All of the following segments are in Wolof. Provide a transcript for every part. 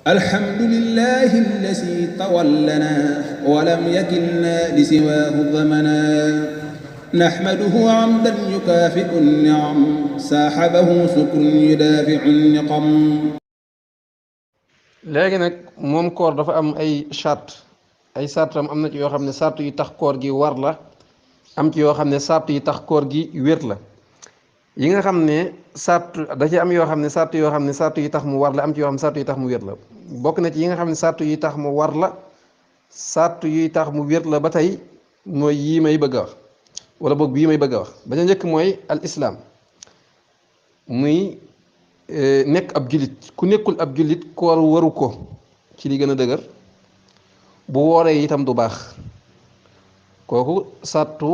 الحمد لله الذي تولنا ولم يكلنا لسواه ضمنا نحمده عمدا يكافئ النعم ساحبه سكر يدافع النقم. léegi nag moom koor dafa am ay charte ay sartam am na ci yoo xam ne sart yu tax koor gi war la am ci yoo xam ne sart yi tax koor gi wér la yi nga xam ne sart da ci am yoo xam ne sart yoo xam ne sart yi tax mu war la am ci yoo xam ne sart yi tax mu wér la bokk na ci yi nga xam ne sart yi tax mu war la sart yi tax mu wér la ba tey mooy yii may bëgg a wax wala boog bii may bëgg a wax ba ca njëkk mooy al islaam muy nekk ab jullit ku nekkul ab jullit koor waru ko ci li gën a dëgër bu wooree itam du baax kooku sartu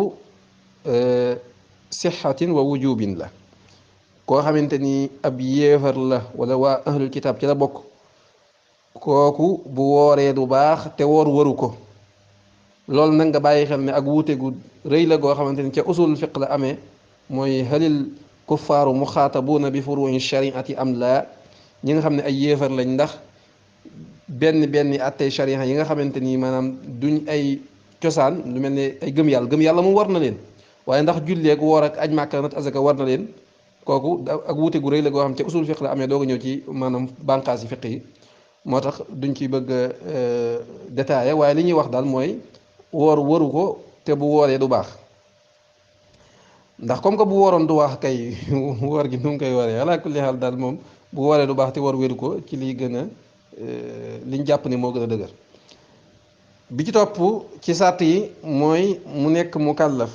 sixatin wa wujubin la koo xamante ni ab yéefar la wala waa ahlul kitaab ci la bokk kooku bu wooree du baax te woor waru ko loolu nag nga bàyyi xel ne ak wuute gu rëy la goo xamante ni ca usul fiq la amee mooy halil kuffaaru muxaatabuuna bi furuu'i shariati am laa ñi nga xam ne ay yéefar lañ ndax benn attey sharia yi nga xamante ni maanaam duñ ay cosaan lu mel ne ay gëm yàlla moom war na leen waaye ndax julleek woor ak aj màkka nat azaka war na leen kooku ak wuute gu rëy la goo xam te usul fiq la amee doo ko ñëw ci maanaam bànqaas yi fiq yi moo tax duñ ci bëgg a détaillé waaye li ñuy wax daal mooy woor waru ko te bu wooree du baax ndax comme que bu wooroon du wax kay woor gi nu ngi koy waree ala kulli xaal daal moom bu wooree du baax te woor wéru ko ci liy gën a liñ jàpp ni moo gën a dëgër bi ci topp ci sàrt yi mooy mu nekk mu kàllaf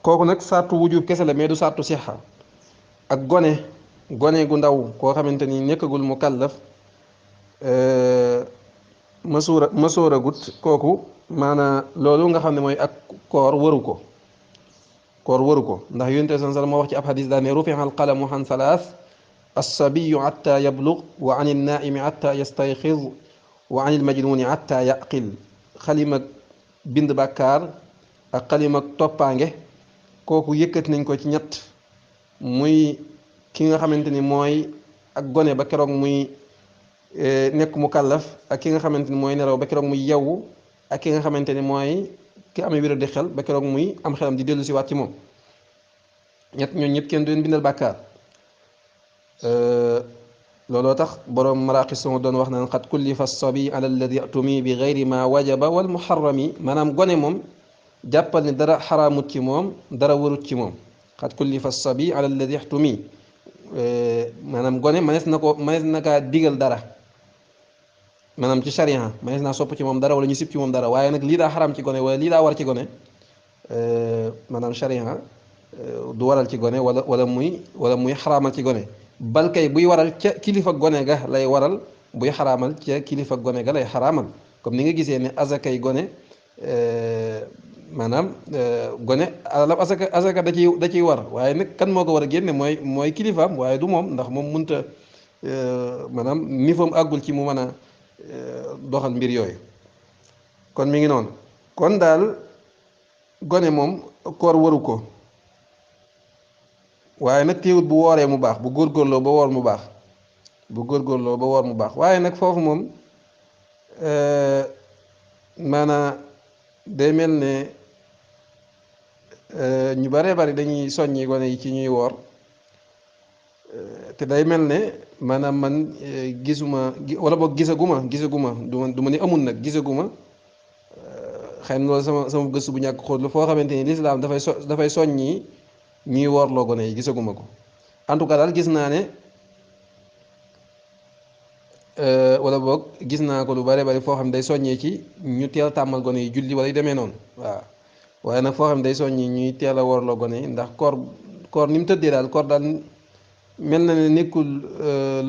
kooku nag sàrtu wujub kese la mais du sàrtu sixa ak gone gu ndaw koo xamante ni nekkagul mu kàllaf mësoora gut kooku maanaa loolu nga xam ne mooy ak koor waru ko ndax yonent san sal moo wax ci ab xadis daa ne rufi'a al qalamu an salaas alsabiyu atta yablug wa an ilnaaimi atta yastayxiz wa an ilmajnuni atta yaqil xalim ak bind bàkkaar ak xalim ak toppaange kooku yëkkati nañ ko ci ñett muy ki nga xamante ni mooy ak gone ba keroog muy nekk mu kàllaf ak ki nga xamante ni mooy nelaw ba keroog muy yewwu ak ki nga xamante ni mooy ki amee wéra di xel ba keroog muy am xelam di dellu si waat ci moom ñooñu ñëpp kenn du leen bindal bàkkaar looloo tax boroom maraqis sama doon wax naan xat kullifa sabi ala alladi atumi bi gayri ma wajaba wal muharrami maanaam gone moom jàppal ni dara xaraamut ci moom dara warut ci moom xat kullifa sabi ala alladi atumi maanaam gone manees na kaa digal dara maanaam ci sharia manees naa sopp ci moom dara wala ñu sib ci moom dara waaye nag lii daa xaraam ci gone wala lii daa war ci gone maanaam sharia du waral ci gone wala muy xaraamal ci gone bal kay buy waral ca kilifa gone ga lay waral buy xaraamal ca kilifa gone ga lay xaraamal comme ni nga gisee ne azakay gone maanaam gone alalam azaka da ciy war waaye nag kan moo ko war a génne mooy kilifaam waaye du moom ndax moom mënta maanaam nifoom àggul ci mu mën a doxal mbir yooyu kon mi ngi noonu kon daal gone moom koor waru ko waaye nag téewut bu wooree mu baax bu góorgóorloo ba woor mu baax waaye nag foofu moom maanaa day mel ne ñu baree bari dañuy soññi gone yi ci ñuy woor te day mel ne maanaam man gisuma wala boog gisaguma du ma ni amul nag gisaguma xëy na loolu sama gëstu bu ñàkk xóot la foo xamante ni lislaam dafay soññi ñuy woorloo gone yi gisaguma ko en tout cas daal gis naa ne wala boog gis naa ko lu bare bari foo xam ne day soññee ci ñu teel a tàmmal gone yi julli wala yu demee noonu waaw waaye nag foo xam ne day soññi ñuy teel a woorloo gone yi ndax koor ni mu tëddee daal koor daal mel na ne nekkul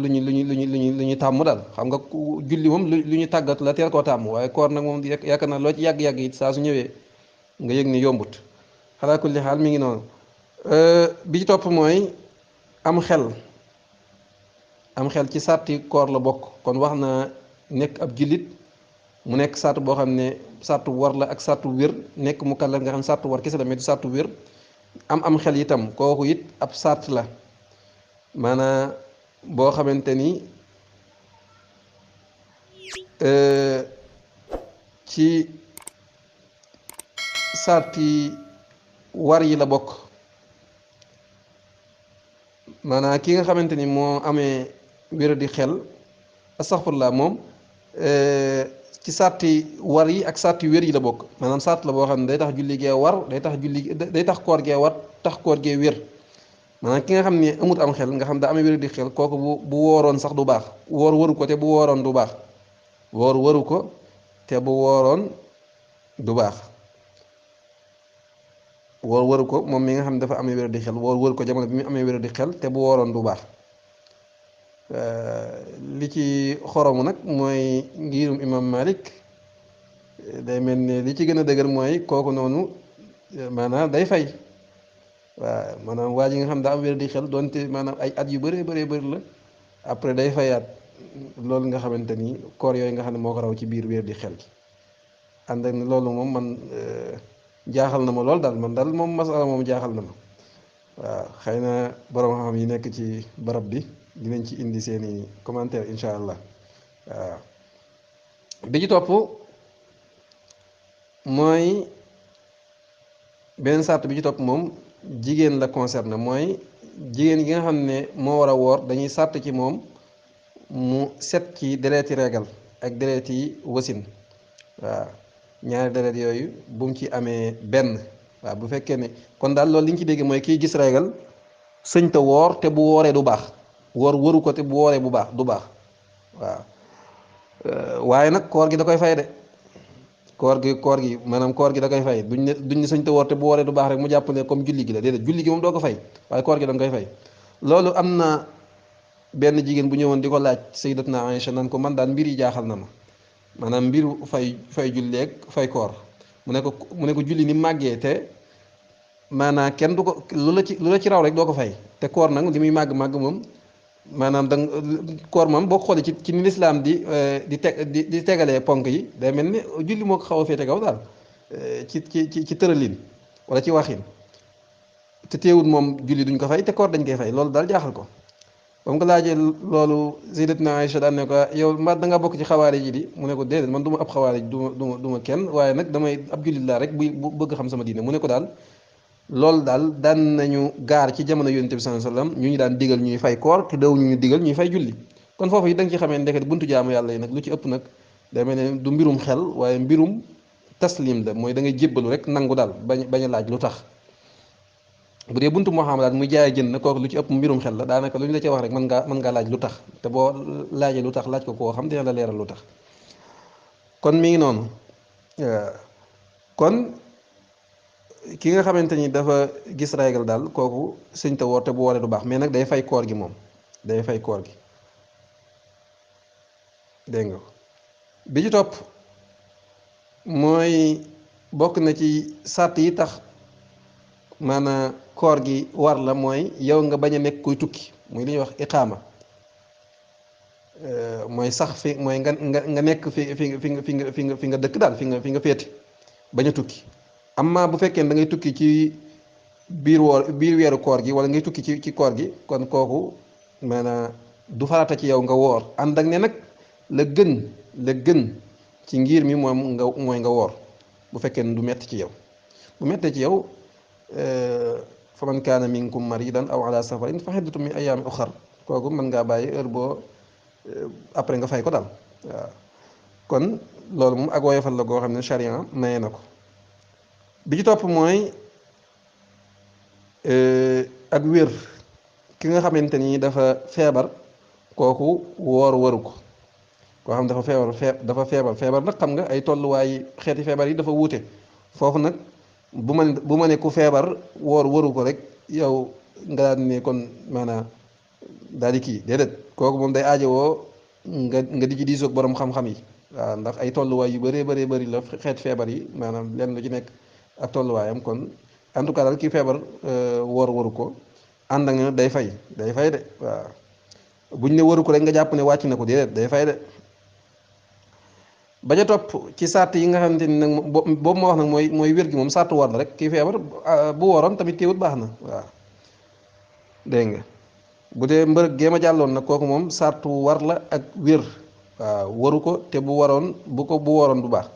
lu ñu tàmm daal xam nga julli moom lu ñu tàggat la teel koo tàmm waaye koor nag moom yaakaar naa loo ci yàgg-yàgg it saa su ñëwee nga yëg ni yombut xalaa kulli xaal mi ngi noonu bi ci topp mooy am xel ci sàrti koor la bokk kon wax na nekk ab jullit mu nekk sàrt boo xam ne sàrtu war la ak sàrtu wér nekk mu kàllaf nga xam ne sàrtu war kese la mais du sàrtu wér am xel itam kooku it ab sàrt la maanaa boo xamante ni ci sarti war yi la bokk maanaam ki nga xamante ni moo amee wér di xel astaxfirullah moom ci sarti war yi ak sarti wér yi la bokk maanaam sart la boo xam ne day tax julli gee war day tax koor gee war tax koor gee wér maanaam ki nga xam ne amut am xel nga xam daa amee wér di xel kooku bu wooroon sax du baax woor waru ko te bu wooroon du baax woor waru ko te bu wooroon du baax woor waru ko moom mi nga xam ne dafa amee wér di xel woor waru ko jamono bi mu amee wér di xel te bu wooroon du baax li ci xoromu nag mooy ngirum imam Malik day mel ne li ci gën a dëgër mooy kooku noonu maanaam day fay waaw maanaam waa ji nga xam daa am wér di xel doonte maanaam ay at yu bëree bëri la après day fayaat loolu nga xamante ni koor yooyu nga xam ne moo ko raw ci biir wér di xel gi ànd ak ne loolu moom man jaaxal na ma lool daal man daal moom masala moom jaaxal na ma waaw xëy na borom xam yi nekk ci barab bi dinañ ci indi seeni commentaire incha allah waaw bi ci topp mooy beneen sart bi ci topp moom jigéen la concerne mooy jigéen gi nga xam ne moo war a woor dañuy sart ci moom mu set ci dereeti reegal ak dereeti wasin waaw ñaari deret yooyu bu mu ci amee benn waaw bu fekkee ne kon daal loolu li ñu ci dégg mooy kiy gis reegal sëñ te woor te bu wooree du baax woor waru ko te bu wooree bu baax du baax waaw waaye nag koor gi da koy fay de koor gi maanaam koor gi da koy fay duñ ne sëñ te woor te bu wooree du baax rek mu jàpp ne comme julli gi la déedéet julli gi moom doo ko fay waaye koor gi da nga koy fay loolu am na benn jigéen bu ñëwoon di ko laaj sayyidatna Aïcha nan ko man daal mbir yi jaaxal na ma maanaam mbiru fay julleeg fay koor mu ne ko julli ni màggee te maanaam kenn du ko lu la ci raw rek doo ko fay te koor nag li muy màgg moom maanaam da koor moom boo xoolee ci ni lislaam di tegalee ponk yi day mel ni julli moo ko xaw a féete kaw daal ci tëralin wala ci waxin te teewul moom julli duñ ko fay te koor dañ koy fay loolu daal jaaxal ko ba mu ko laajee loolu sayyidatuna Aïcha daan ne ko yow ma da nga bokk ci xawaari ji di mu ne ko déedéet man du ma ab xawaari ji du ma kenn waaye nag damay ab jullit laa rek bu bëgg xam sama diine mu ne ko daal loolu daal daan nañu gaar ci jamono yonent bi sallallahu alayhi wasallam ñu daan digal ñuy fay koor te daw ñu digal ñuy fay julli kon foofu yi da nga ci xamee ndeket buntu jaamu yàlla yi nag lu ci ëpp nag day mel ne du mbirum xel waaye mbirum taslim la mooy da ngay jébbalu rek nangu daal bañ a laaj lu tax bu dee buntu muhammad muy jaay jënd na kooku lu ci ëpp mbirum xel la daanaka lu ñu la ci wax rek mën ngaa laaj lu tax te boo laajee lu tax laaj ko koo xam dina la leeral lu tax kon mi ngi noonu kon ki nga xamante ni dafa gis règle daal kooku sëñ te woor te bu wooree du baax mais nag day fay koor gi moom day fay koor gi dégg nga bi ci topp mooy bokk na ci sàtt yi tax maanaam koor gi war la mooy yow nga bañ a nekk kuy tukki muy li ñuy wax iqaama mooy sax fi mooy nga nekk fi nga dëkk daal fi nga féete bañ a tukki amma bu fekkee da ngay tukki ci biir weeru koor gi wala ngay tukki ci koor gi kon kooku maanaam du farata ci yow nga woor ànd ak ne nag la gën ci ngir mi mooy nga woor bu fekkee ne du metti ci yow bu mettee ci yow fa man kaana minkum maridan aw ala safarin fa iddatun min ayaamin uxar kooku mën ngaa bàyyi heure boo après nga fay ko daal waaw kon loolu moom ak woyofal la goo xam ne charia maye na ko bi ci topp mooy ak wér ki nga xamante ni dafa feebar kooku woor waru ko koo xam dafa feebar nag xam nga ay tolluwaay xeeti feebar yi dafa wuute foofu nag bu ma ne ku feebar woor waru ko rek yow nga daan ne kon maanaam daal di kii déedéet kooku moom day aajowoo nga di ci diisoog borom xam-xam yi waaw ndax ay tolluwaay yu bëree bëri la xeet feebar yi maanaam lenn lu ci nekk ak tolluwaayam kon en tout cas daal kii feebar woor waru ko ànd ak day fay de waaw buñ ne waru ko rek nga jàpp ne wàcc na ko déedéet day fay de bañ a topp ci sart yi nga xamante ni nag boobu ma wax nag mooy wér gi moom sart war la rek kii feebar bu woroon tamit teewut baax na waaw dégg nga bu dee mbërëg géem a jàlloon nag kooku moom sartu war la ak wér waaw waru ko te bu waroon du baax.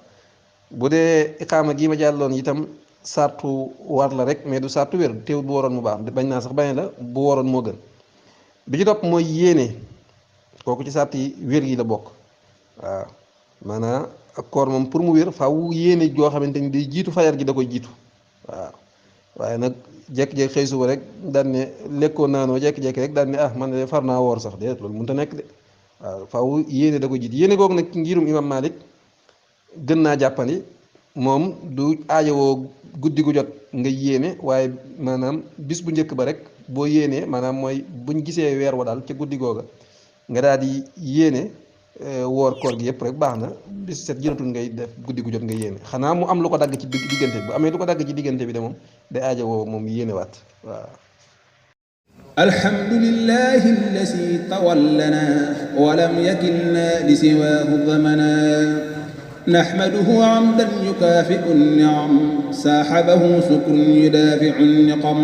bu dee iqaama gii ma jàlloon itam sartu war la rek mais du sartu wér teewul bu waroon mu baax bañ naa sax bañ la bu waroon moo gën. bi ci topp mooy yéene kooku ci sart yi wér yi la bokk waaw maanaam ak koor moom pour mu wér faaw yéene joo xamante ni day jiitu fajar gi da koy jiitu waaw waaye nag jékki-jékki xëy suba rek daan ne lekkoo naanoo jékki-jékki rek daan ne ah man de far naa woor sax déedéet loolu mënut a nekk de waaw faaw yéene da koy jiitu yéene googu nag ngirum imam Malik gën naa jàppandi moom du aajowoo guddi gu jot nga yéene waaye maanaam bis bu njëkk ba rek boo yéenee maanaam mooy buñ gisee weer wa daal ca guddi googa nga daal di yéene woor koor gi yëpp rek baax na bis set jënatul ngay def guddi gu jot nga yéene xanaa mu am lu ko dagg ci diggante bi bu amee lu ko dagg ci diggante bi de moom day aajowoo moom yéene waat waaw. alhamdulillahi allasi tawallana walam yakilna li siwaahu zamana نحمده عمدا يكافئ النعم ساحبه سكر يدافع النقم